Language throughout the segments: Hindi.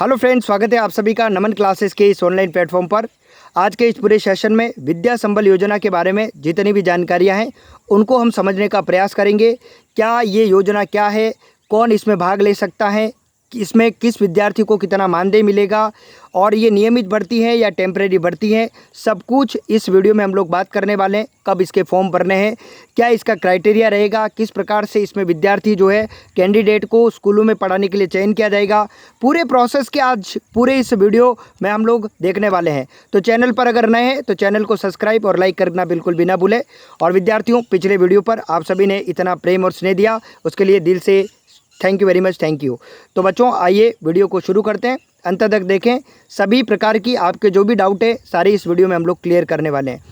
हेलो फ्रेंड्स, स्वागत है आप सभी का नमन क्लासेस के इस ऑनलाइन प्लेटफॉर्म पर। आज के इस पूरे सेशन में विद्या संबल योजना के बारे में जितनी भी जानकारियां हैं उनको हम समझने का प्रयास करेंगे। क्या ये योजना क्या है, कौन इसमें भाग ले सकता है, इसमें किस विद्यार्थी को कितना मानदेय मिलेगा और ये नियमित भर्ती है या टेम्परेरी भर्ती है, सब कुछ इस वीडियो में हम लोग बात करने वाले हैं। कब इसके फॉर्म भरने हैं, क्या इसका क्राइटेरिया रहेगा, किस प्रकार से इसमें विद्यार्थी जो है कैंडिडेट को स्कूलों में पढ़ाने के लिए चयन किया जाएगा, पूरे प्रोसेस के आज पूरे इस वीडियो में हम लोग देखने वाले हैं। तो चैनल पर अगर नए हैं तो चैनल को सब्सक्राइब और लाइक करना बिल्कुल भी ना भूलें। और विद्यार्थियों, पिछले वीडियो पर आप सभी ने इतना प्रेम और स्नेह दिया, उसके लिए दिल से thank you very much, thank you. तो बच्चों, आइए वीडियो को शुरू करते हैं, अंत तक देखें। सभी प्रकार की आपके जो भी डाउट है सारी इस वीडियो में हम लोग क्लियर करने वाले हैं।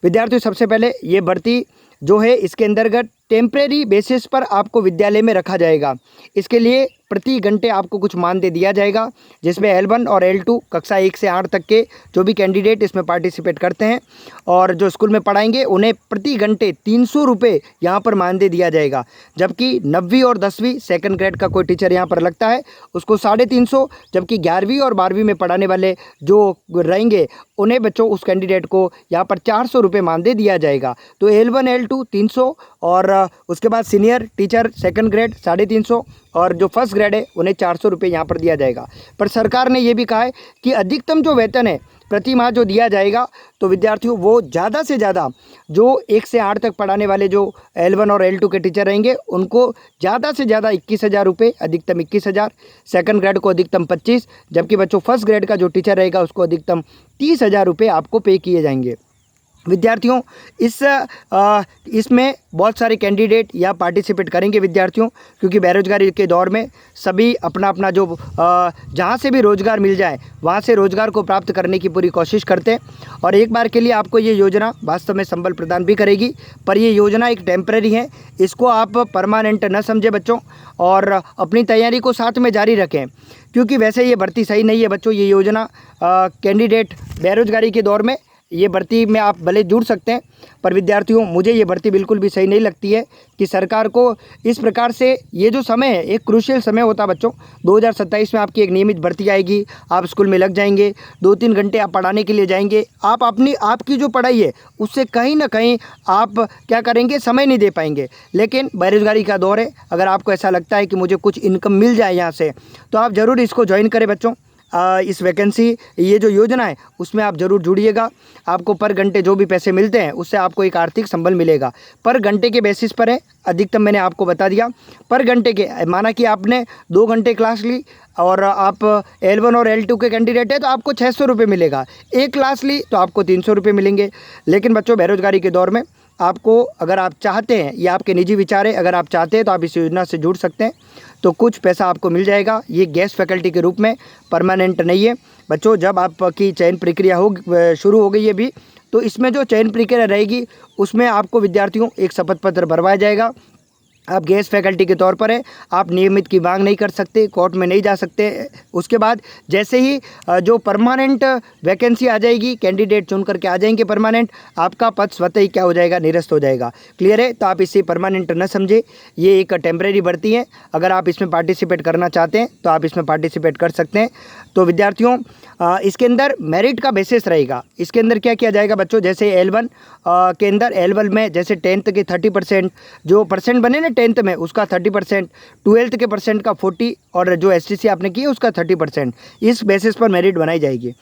विद्यार्थियों, सबसे पहले ये भर्ती जो है इसके अंतर्गत टेम्परेरी बेसिस पर आपको विद्यालय में रखा जाएगा। इसके लिए प्रति घंटे आपको कुछ मानदेय दिया जाएगा, जिसमें L1 और L2 कक्षा 1 से 8 तक के जो भी कैंडिडेट इसमें पार्टिसिपेट करते हैं और जो स्कूल में पढ़ाएंगे उन्हें प्रति घंटे 300 रुपये यहाँ पर मानदेय दिया जाएगा। जबकि 9वीं और 10वीं सेकंड ग्रेड का कोई टीचर यहाँ पर लगता है उसको 350, जबकि 11वीं और 12वीं में पढ़ाने वाले जो रहेंगे उन्हें बच्चों उस कैंडिडेट को यहाँ पर 400 रुपये मानदेय दिया जाएगा। तो L1 L2 300 और उसके बाद सीनियर टीचर सेकंड ग्रेड 350 और जो फर्स्ट ग्रेड है उन्हें 400 रुपये यहाँ पर दिया जाएगा। पर सरकार ने ये भी कहा है कि अधिकतम जो वेतन है प्रति माह जो दिया जाएगा, तो विद्यार्थियों वो ज़्यादा से ज़्यादा जो 1 से 8 तक पढ़ाने वाले जो L1 और L2 के टीचर रहेंगे उनको ज़्यादा से ज़्यादा 21,000 रुपये, अधिकतम 21,000, सेकंड ग्रेड को अधिकतम 25, जबकि बच्चों फर्स्ट ग्रेड का जो टीचर रहेगा उसको अधिकतम 30,000 रुपये आपको पे किए जाएंगे। विद्यार्थियों, इसमें बहुत सारे कैंडिडेट या पार्टिसिपेट करेंगे विद्यार्थियों, क्योंकि बेरोजगारी के दौर में सभी अपना अपना जो जहाँ से भी रोज़गार मिल जाए वहाँ से रोज़गार को प्राप्त करने की पूरी कोशिश करते हैं। और एक बार के लिए आपको ये योजना वास्तव में संबल प्रदान भी करेगी, पर ये योजना एक टेम्परेरी है, इसको आप परमानेंट न समझे बच्चों, और अपनी तैयारी को साथ में जारी रखें, क्योंकि वैसे ये भर्ती सही नहीं है बच्चों। ये योजना कैंडिडेट बेरोजगारी के दौर में ये भर्ती में आप भले जुड़ सकते हैं, पर विद्यार्थियों मुझे ये भर्ती बिल्कुल भी सही नहीं लगती है कि सरकार को इस प्रकार से, ये जो समय है एक क्रूशियल समय होता है बच्चों। 2027 में आपकी एक नियमित भर्ती आएगी, आप स्कूल में लग जाएंगे, 2-3 घंटे आप पढ़ाने के लिए जाएंगे, आप आपकी जो पढ़ाई है उससे कहीं ना कहीं आप क्या करेंगे, समय नहीं दे पाएंगे। लेकिन बेरोजगारी का दौर है, अगर आपको ऐसा लगता है कि मुझे कुछ इनकम मिल जाए यहाँ से, तो आप ज़रूर इसको ज्वाइन करें बच्चों। इस वैकेंसी, ये जो योजना है उसमें आप ज़रूर जुड़िएगा। आपको पर घंटे जो भी पैसे मिलते हैं उससे आपको एक आर्थिक संबल मिलेगा। पर घंटे के बेसिस पर है, अधिकतम मैंने आपको बता दिया। पर घंटे के, माना कि आपने 2 घंटे क्लास ली और आप L1 और L2 के कैंडिडेट है तो आपको 600 रुपये मिलेगा। एक क्लास ली तो आपको 300 रुपये मिलेंगे। लेकिन बच्चों, बेरोजगारी के दौर में आपको, अगर आप चाहते हैं, ये आपके निजी विचार है, अगर आप चाहते हैं तो आप इस योजना से जुड़ सकते हैं, तो कुछ पैसा आपको मिल जाएगा। ये गेस्ट फैकल्टी के रूप में, परमानेंट नहीं है बच्चों। जब आपकी चयन प्रक्रिया शुरू हो गई है भी, तो इसमें जो चयन प्रक्रिया रहेगी उसमें आपको विद्यार्थियों एक शपथ पत्र भरवाया जाएगा। आप गेस्ट फैकल्टी के तौर पर है, आप नियमित की मांग नहीं कर सकते, कोर्ट में नहीं जा सकते। उसके बाद जैसे ही जो परमानेंट वैकेंसी आ जाएगी, कैंडिडेट चुन करके आ जाएंगे परमानेंट, आपका पद स्वतः ही क्या हो जाएगा, निरस्त हो जाएगा। क्लियर है? तो आप इसे परमानेंट न समझे, ये एक टेम्परेरी भर्ती है। अगर आप इसमें पार्टिसिपेट करना चाहते हैं तो आप इसमें पार्टिसिपेट कर सकते हैं। तो विद्यार्थियों, इसके अंदर मेरिट का बेसिस रहेगा। इसके अंदर क्या किया जाएगा बच्चों, जैसे L1 के अंदर, L1 में जैसे 10th के 30% जो परसेंट बने ना 10th में, उसका 30%, 12th के परसेंट का 40, और जो STC आपने की है उसका 30%, इस बेसिस पर मेरिट बनाई जाएगी।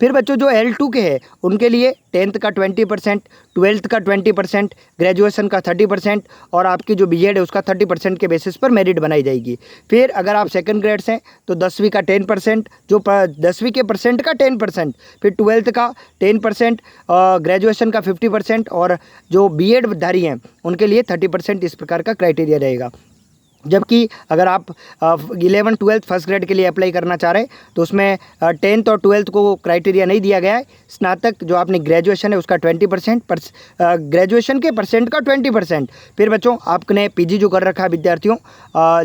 फिर बच्चों जो L2 के हैं उनके लिए 10th का 20%, 12th का 20%, ग्रेजुएशन का 30% और आपकी जो BEd है उसका 30% के बेसिस पर मेरिट बनाई जाएगी। फिर अगर आप सेकंड ग्रेड से हैं तो 10वीं का 10%, जो 10वीं के परसेंट का 10%, फिर 12th का 10%, ग्रेजुएशन का 50% और जो BEd धारी हैं उनके लिए 30%, इस प्रकार का क्राइटेरिया रहेगा। जबकि अगर आप 11 12 फर्स्ट ग्रेड के लिए अप्लाई करना चाह रहे हैं तो उसमें 10th और 12th को क्राइटेरिया नहीं दिया गया है। स्नातक जो आपने ग्रेजुएशन है उसका 20%, ग्रेजुएशन के परसेंट का 20%। फिर बच्चों, आपने PG जो कर रखा है विद्यार्थियों,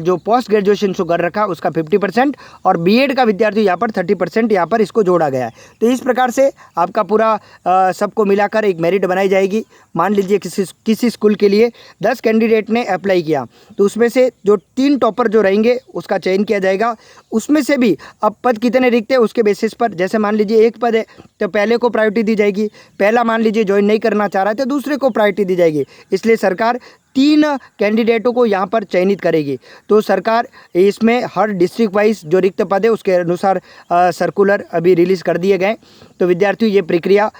जो पोस्ट ग्रेजुएशन जो कर रखा है उसका 50% और BEd का विद्यार्थी यहाँ पर 30% यहाँ पर इसको जोड़ा गया है। तो इस प्रकार से आपका पूरा सबको मिलाकर एक मेरिट बनाई जाएगी। मान लीजिए किसी स्कूल के लिए 10 कैंडिडेट ने अप्लाई किया, तो उसमें से जो 3 टॉपर जो रहेंगे उसका चयन किया जाएगा। उसमें से भी अब पद कितने रिक्त है उसके बेसिस पर, जैसे मान लीजिए एक पद है तो पहले को प्रायोरिटी दी जाएगी, पहला मान लीजिए ज्वाइन नहीं करना चाह रहा है तो दूसरे को प्रायोरिटी दी जाएगी। इसलिए सरकार 3 कैंडिडेटों को यहाँ पर चयनित करेगी। तो सरकार इसमें हर डिस्ट्रिक्ट वाइज जो रिक्त पद है उसके अनुसार सर्कुलर अभी रिलीज़ कर दिए गए। तो विद्यार्थियों ये प्रक्रिया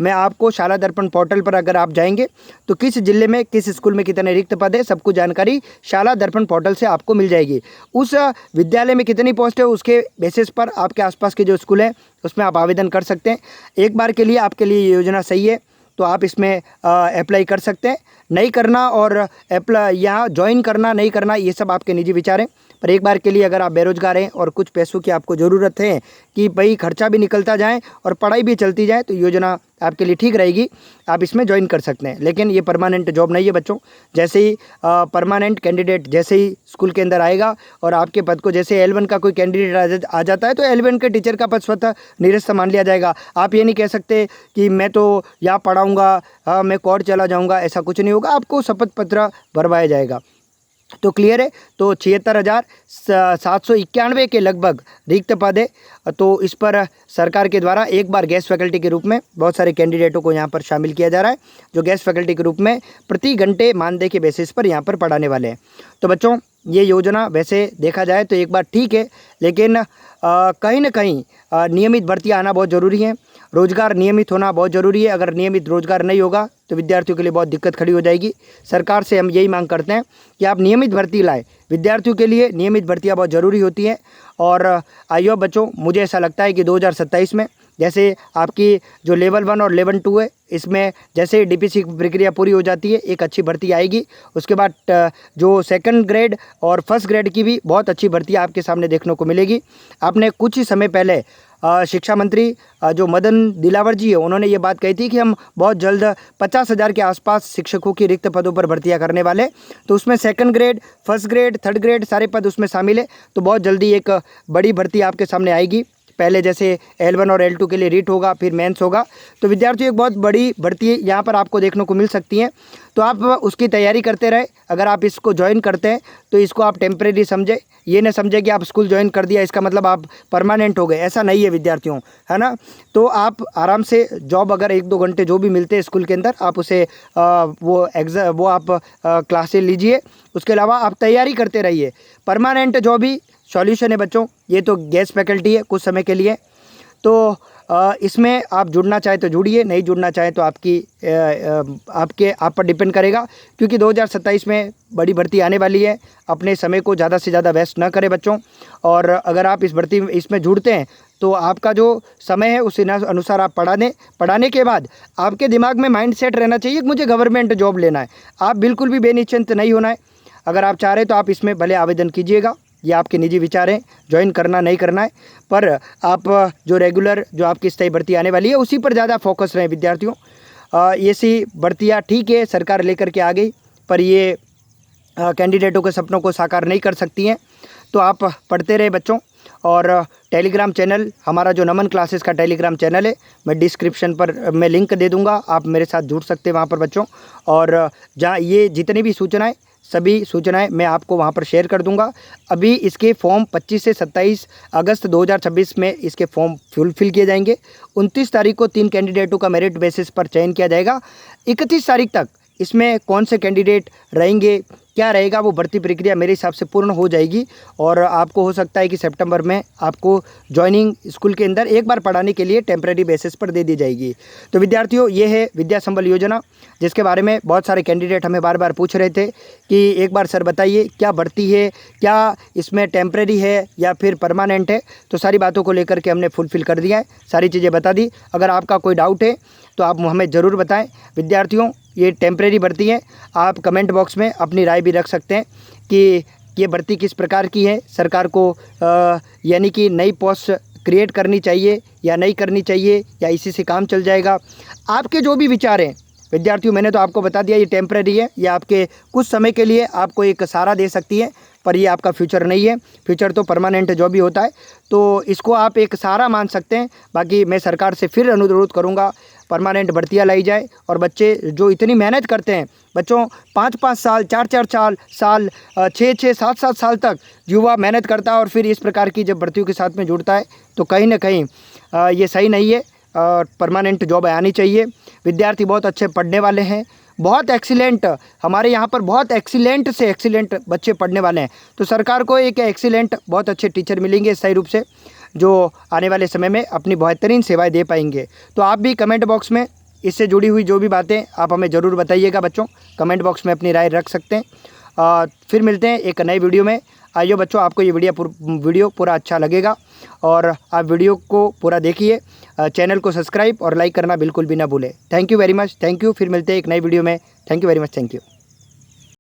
मैं आपको शाला दर्पण पोर्टल पर अगर आप जाएंगे तो किस जिले में किस स्कूल में कितने रिक्त पद है सब कुछ जानकारी शाला दर्पण पोर्टल से आपको मिल जाएगी। उस विद्यालय में कितनी पोस्ट है उसके बेसिस पर आपके आसपास के जो स्कूल हैं उसमें आप आवेदन कर सकते हैं। एक बार के लिए आपके लिए ये योजना सही है तो आप इसमें अप्लाई कर सकते हैं। नहीं करना और अप्लाई यहाँ ज्वाइन करना नहीं करना ये सब आपके निजी विचार हैं, पर एक बार के लिए अगर आप बेरोजगार हैं और कुछ पैसों की आपको ज़रूरत है कि भाई खर्चा भी निकलता जाए और पढ़ाई भी चलती जाए तो योजना आपके लिए ठीक रहेगी, आप इसमें ज्वाइन कर सकते हैं। लेकिन ये परमानेंट जॉब नहीं है बच्चों। जैसे ही परमानेंट कैंडिडेट जैसे ही स्कूल के अंदर आएगा और आपके पद को जैसे L1 का कोई कैंडिडेट आ जाता है तो L1 के टीचर का पद स्वतः निरस्त मान लिया जाएगा। आप ये नहीं कह सकते कि मैं तो यहाँ पढ़ाऊँगा, मैं कोर्ट चला जाऊँगा, ऐसा कुछ नहीं होगा। आपको शपथ पत्र भरवाया जाएगा। तो क्लियर है। तो 76,791 के लगभग रिक्त पद है। तो इस पर सरकार के द्वारा एक बार गेस्ट फैकल्टी के रूप में बहुत सारे कैंडिडेटों को यहाँ पर शामिल किया जा रहा है, जो गेस्ट फैकल्टी के रूप में प्रति घंटे मानदेय के बेसिस पर यहाँ पर पढ़ाने वाले हैं। तो बच्चों ये योजना वैसे देखा जाए तो एक बार ठीक है, लेकिन कहीं ना कहीं नियमित भर्ती आना बहुत ज़रूरी है। रोज़गार नियमित होना बहुत ज़रूरी है। अगर नियमित रोज़गार नहीं होगा तो विद्यार्थियों के लिए बहुत दिक्कत खड़ी हो जाएगी। सरकार से हम यही मांग करते हैं कि आप नियमित भर्ती लाएं। विद्यार्थियों के लिए नियमित भर्तियां बहुत ज़रूरी होती हैं। और आइयो बच्चों, मुझे ऐसा लगता है कि 2027 में जैसे आपकी जो लेवल 1 और लेवल 2 है इसमें जैसे DPC की प्रक्रिया पूरी हो जाती है एक अच्छी भर्ती आएगी। उसके बाद जो सेकंड ग्रेड और फर्स्ट ग्रेड की भी बहुत अच्छी भर्ती आपके सामने देखने को मिलेगी। आपने कुछ ही समय पहले शिक्षा मंत्री जो मदन दिलावर जी है उन्होंने ये बात कही थी कि हम बहुत जल्द 50,000 के आसपास शिक्षकों की रिक्त पदों पर भर्तियां करने वाले। तो उसमें second grade, first grade, third grade सारे पद उसमें शामिल है। तो बहुत जल्दी एक बड़ी भर्ती आपके सामने आएगी। पहले जैसे L1 और L2 के लिए रीट होगा, फिर मेंस होगा। तो विद्यार्थियों एक बहुत बड़ी भर्ती यहाँ पर आपको देखने को मिल सकती है। तो आप उसकी तैयारी करते रहे। अगर आप इसको ज्वाइन करते हैं तो इसको आप टेम्परेरी समझे, ये ना समझे कि आप स्कूल ज्वाइन कर दिया इसका मतलब आप परमानेंट हो गए, ऐसा नहीं है विद्यार्थियों, है ना। तो आप आराम से जॉब अगर 1-2 घंटे जो भी मिलते हैं स्कूल के अंदर आप उसे वो आप क्लासेस लीजिए। उसके अलावा आप तैयारी करते रहिए। परमानेंट जॉब ही सॉल्यूशन है बच्चों। ये तो गेस्ट फैकल्टी है कुछ समय के लिए। तो इसमें आप जुड़ना चाहे तो जुड़िए, नहीं जुड़ना चाहे तो आप पर डिपेंड करेगा, क्योंकि 2027 में बड़ी भर्ती आने वाली है। अपने समय को ज़्यादा से ज़्यादा वेस्ट ना करें बच्चों। और अगर आप इसमें जुड़ते हैं तो आपका जो समय है उस अनुसार आप पढ़ाने के बाद आपके दिमाग में माइंड सेट रहना चाहिए कि मुझे गवर्नमेंट जॉब लेना है। आप बिल्कुल भी बेनिश्चिंत नहीं होना है। अगर आप चाह रहे हैं तो आप इसमें भले आवेदन कीजिएगा, ये आपके निजी विचार हैं, ज्वाइन करना नहीं करना है। पर आप जो रेगुलर जो आपकी स्थायी भर्ती आने वाली है उसी पर ज़्यादा फोकस रहें विद्यार्थियों। ये सी भर्तियाँ ठीक है सरकार लेकर के आ गई, पर ये कैंडिडेटों के सपनों को साकार नहीं कर सकती हैं। तो आप पढ़ते रहे बच्चों। और टेलीग्राम चैनल हमारा जो नमन क्लासेस का टेलीग्राम चैनल है मैं डिस्क्रिप्शन पर मैं लिंक दे दूँगा, आप मेरे साथ जुड़ सकते हैं वहाँ पर बच्चों। और जहाँ ये जितनी भी सूचनाएँ सभी सूचनाएं मैं आपको वहां पर शेयर कर दूंगा। अभी इसके फॉर्म 25 से 27 अगस्त 2026 में इसके फॉर्म फुलफिल किए जाएंगे। 29 तारीख को 3 कैंडिडेटों का मेरिट बेसिस पर चयन किया जाएगा। 31 तारीख तक इसमें कौन से कैंडिडेट रहेंगे, क्या रहेगा, वो भर्ती प्रक्रिया मेरे हिसाब से पूर्ण हो जाएगी। और आपको हो सकता है कि सितंबर में आपको ज्वाइनिंग स्कूल के अंदर एक बार पढ़ाने के लिए टेम्परेरी बेसिस पर दे दी जाएगी। तो विद्यार्थियों ये है विद्या संबल योजना, जिसके बारे में बहुत सारे कैंडिडेट हमें बार बार पूछ रहे थे कि एक बार सर बताइए क्या भर्ती है, क्या इसमें टेम्परेरी है या फिर परमानेंट है। तो सारी बातों को लेकर के हमने फुलफिल कर दिया है, सारी चीज़ें बता दी। अगर आपका कोई डाउट है तो आप हमें ज़रूर बताएं। विद्यार्थियों ये टेम्परेरी भर्ती है। आप कमेंट बॉक्स में अपनी राय भी रख सकते हैं कि ये भर्ती किस प्रकार की है, सरकार को यानी कि नई पोस्ट क्रिएट करनी चाहिए या नहीं करनी चाहिए, या इसी से काम चल जाएगा। आपके जो भी विचार हैं विद्यार्थियों, मैंने तो आपको बता दिया ये टेम्परेरी है, ये आपके कुछ समय के लिए आपको एक सहारा दे सकती है। पर ये आपका फ्यूचर नहीं है। फ्यूचर तो परमानेंट जॉब ही होता है, तो इसको आप एक सहारा मान सकते हैं। बाकी मैं सरकार से फिर अनुरोध करूँगा, परमानेंट भर्तियाँ लाई जाए और बच्चे जो इतनी मेहनत करते हैं, बच्चों 5-5 साल, 4-4 साल 6-6, 7-7 साल तक युवा मेहनत करता है और फिर इस प्रकार की जब भर्तियों के साथ में जुड़ता है तो कहीं ना कहीं ये सही नहीं है। परमानेंट जॉब आनी चाहिए। विद्यार्थी बहुत अच्छे पढ़ने वाले हैं, बहुत एक्सीलेंट, हमारे यहाँ पर बहुत एक्सीलेंट से एक्सीलेंट बच्चे पढ़ने वाले हैं, तो सरकार को एक एक्सीलेंट बहुत अच्छे टीचर मिलेंगे सही रूप से, जो आने वाले समय में अपनी बेहतरीन सेवाएं दे पाएंगे। तो आप भी कमेंट बॉक्स में इससे जुड़ी हुई जो भी बातें आप हमें ज़रूर बताइएगा बच्चों, कमेंट बॉक्स में अपनी राय रख सकते हैं। फिर मिलते हैं एक नई वीडियो में। आइए बच्चों, आपको ये वीडियो पूरा अच्छा लगेगा और आप वीडियो को पूरा देखिए। चैनल को सब्सक्राइब और लाइक करना बिल्कुल भी ना भूलें। Thank you very much, thank you. फिर मिलते हैं एक नई वीडियो में। Thank you very much, thank you.